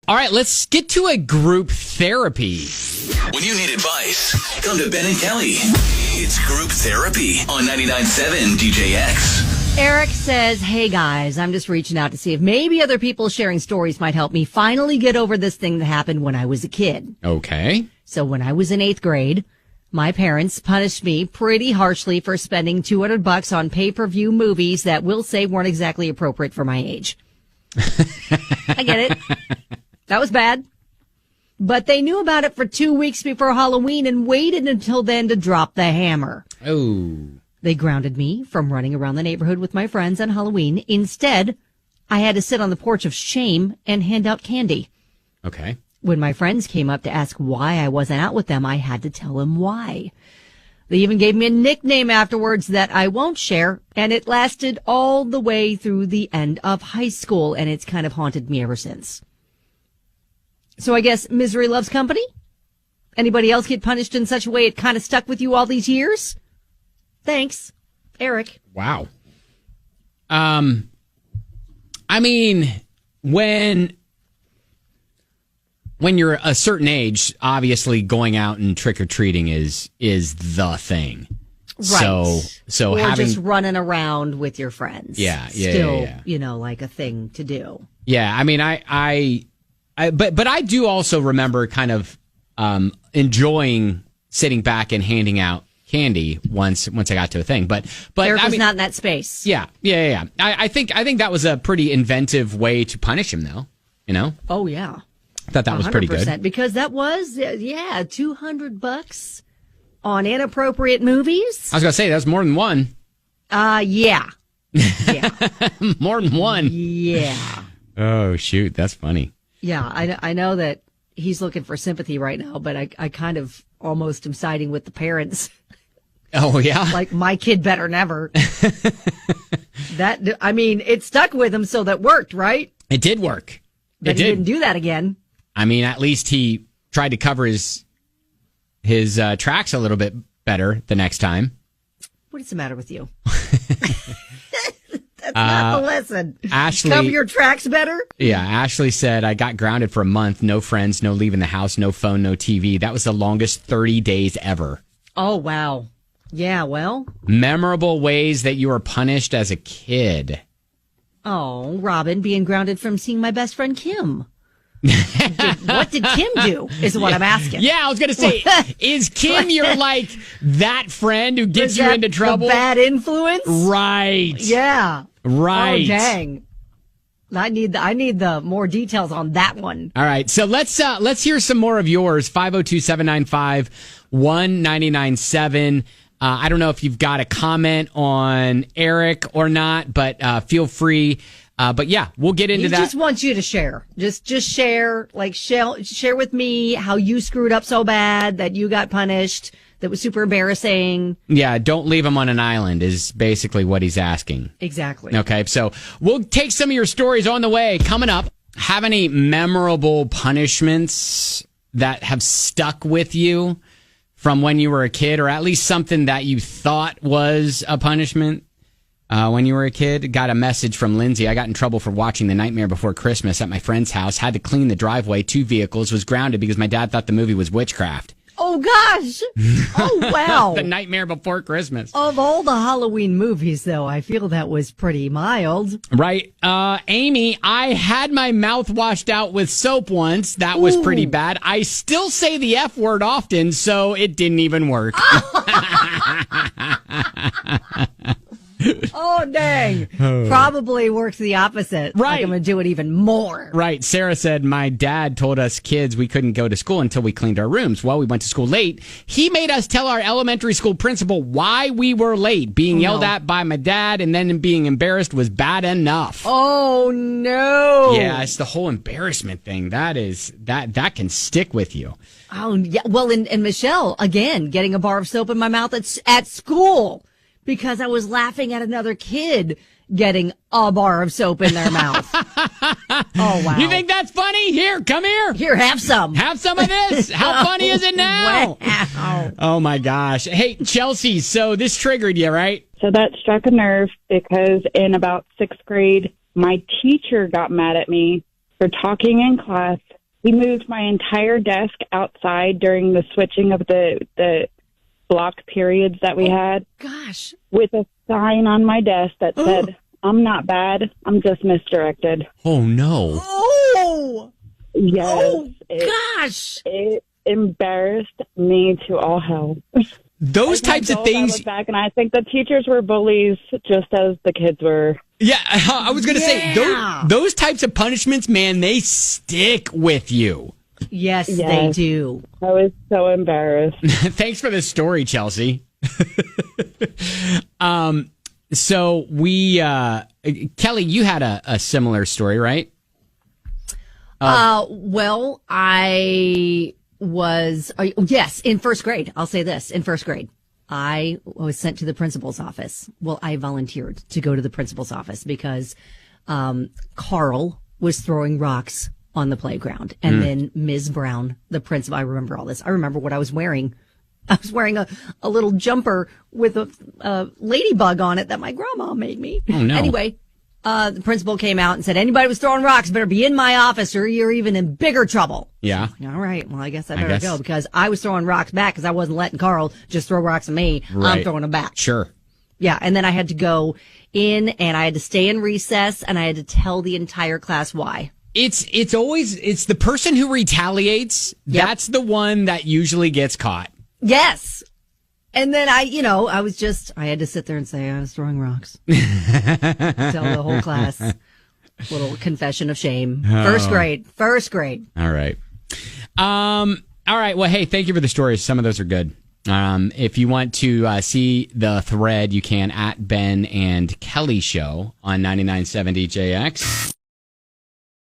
All right, let's get to a group therapy. When you need advice, come to Ben and Kelly. It's group therapy on 99.7 DJX. Eric says, hey guys, I'm just reaching out to see if maybe other people sharing stories might help me finally get over this thing that happened when I was a kid. Okay. So when I was in 8th grade, my parents punished me pretty harshly for spending $200 on pay-per-view movies that we'll say weren't exactly appropriate for my age. I get it. That was bad. But they knew about it for 2 weeks before Halloween and waited until then to drop the hammer. Oh. They grounded me from running around the neighborhood with my friends on Halloween. Instead, I had to sit on the porch of shame and hand out candy. Okay. When my friends came up to ask why I wasn't out with them, I had to tell them why. They even gave me a nickname afterwards that I won't share, and it lasted all the way through the end of high school, and it's kind of haunted me ever since. So I guess misery loves company? Anybody else get punished in such a way it kind of stuck with you all these years? Thanks, Eric. Wow. I mean, when you're a certain age, obviously going out and trick-or-treating is the thing. Right. So or having just running around with your friends. Yeah. Still, like a thing to do. Yeah, I mean, but I do also remember kind of enjoying sitting back and handing out candy once I got to a thing. But Eric was I mean, not in that space. Yeah. I think that was a pretty inventive way to punish him, though. Oh yeah. I thought that was pretty good. Because that was $200 on inappropriate movies. I was gonna say that's more than one. Yeah. More than one. Yeah. Oh shoot, that's funny. Yeah, I know that he's looking for sympathy right now, but I kind of almost am siding with the parents. Oh yeah, like my kid better never. It stuck with him, so that worked, right? It did work. But he didn't do that again. I mean, at least he tried to cover his tracks a little bit better the next time. What is the matter with you? That's not the lesson. Ashley, cover your tracks better? Yeah, Ashley said, I got grounded for a month. No friends, no leaving the house, no phone, no TV. That was the longest 30 days ever. Oh, wow. Yeah, well. Memorable ways that you were punished as a kid. Oh, Robin, being grounded from seeing my best friend Kim. What did Kim do is what I'm asking. Yeah, I was going to say, is Kim your, that friend who gets you into trouble? The bad influence? Right. Yeah. Right. Oh, dang. I need the more details on that one. All right. So let's hear some more of yours. 502-795-1997. I don't know if you've got a comment on Eric or not, but feel free. But yeah, we'll get into that. He just wants you to share. Just share, share with me how you screwed up so bad that you got punished. That was super embarrassing. Yeah, don't leave him on an island is basically what he's asking. Exactly. Okay, so we'll take some of your stories on the way. Coming up, have any memorable punishments that have stuck with you from when you were a kid, or at least something that you thought was a punishment when you were a kid? Got a message from Lindsay. I got in trouble for watching The Nightmare Before Christmas at my friend's house. Had to clean the driveway. 2 vehicles. Was grounded because my dad thought the movie was witchcraft. Oh, gosh. Oh, wow. The Nightmare Before Christmas. Of all the Halloween movies, though, I feel that was pretty mild. Right. Amy, I had my mouth washed out with soap once. That was pretty bad. I still say the F word often, so it didn't even work. Oh, dang. Probably works the opposite. Right. Like I'm going to do it even more. Right. Sarah said, my dad told us kids we couldn't go to school until we cleaned our rooms. Well, we went to school late. He made us tell our elementary school principal why we were late. Being yelled at by my dad and then being embarrassed was bad enough. Oh, no. Yeah, it's the whole embarrassment thing. That can stick with you. Oh, yeah. Well, and Michelle, again, getting a bar of soap in my mouth at school. Because I was laughing at another kid getting a bar of soap in their mouth. Oh, wow. You think that's funny? Here, come here. Here, have some. Have some of this. How funny is it now? Wow. Oh, my gosh. Hey, Chelsea, so this triggered you, right? So that struck a nerve because in about 6th grade, my teacher got mad at me for talking in class He moved my entire desk outside during the switching of the block periods that we had Gosh. with a sign on my desk that said, I'm not bad, I'm just misdirected. Oh, no. Oh, Yes. gosh. It embarrassed me to all hell. Those As an types of adult, I things. look back and I think the teachers were bullies just as the kids were. Yeah, I was going to say, Yeah. those types of punishments, man, they stick with you. Yes, they Yes. do. I was so embarrassed. Thanks for the story, Chelsea. So Kelly, you had a similar story, right? Well, I was, yes, in first grade. I'll say this. In first grade, I was sent to the principal's office. Well, I volunteered to go to the principal's office because Carl was throwing rocks on the playground. And then Ms. Brown, the principal, I remember all this. I remember what I was wearing. I was wearing a little jumper with a ladybug on it that my grandma made me. Oh, no. Anyway, the principal came out and said, anybody was throwing rocks better be in my office or you're even in bigger trouble. Yeah. All right. Well, I guess I I better guess. go because I was throwing rocks back because I wasn't letting Carl just throw rocks at me. Right. I'm throwing them back. Sure. Yeah. And then I had to go in and I had to stay in recess and I had to tell the entire class why. It's always the person who retaliates. Yep. That's the one that usually gets caught. Yes. And then I had to sit there and say I was throwing rocks. Tell the whole class. Little confession of shame. First grade. All right. All right. Well, hey, thank you for the stories. Some of those are good. If you want to see the thread, you can at Ben and Kelly Show on 99.7 DJX.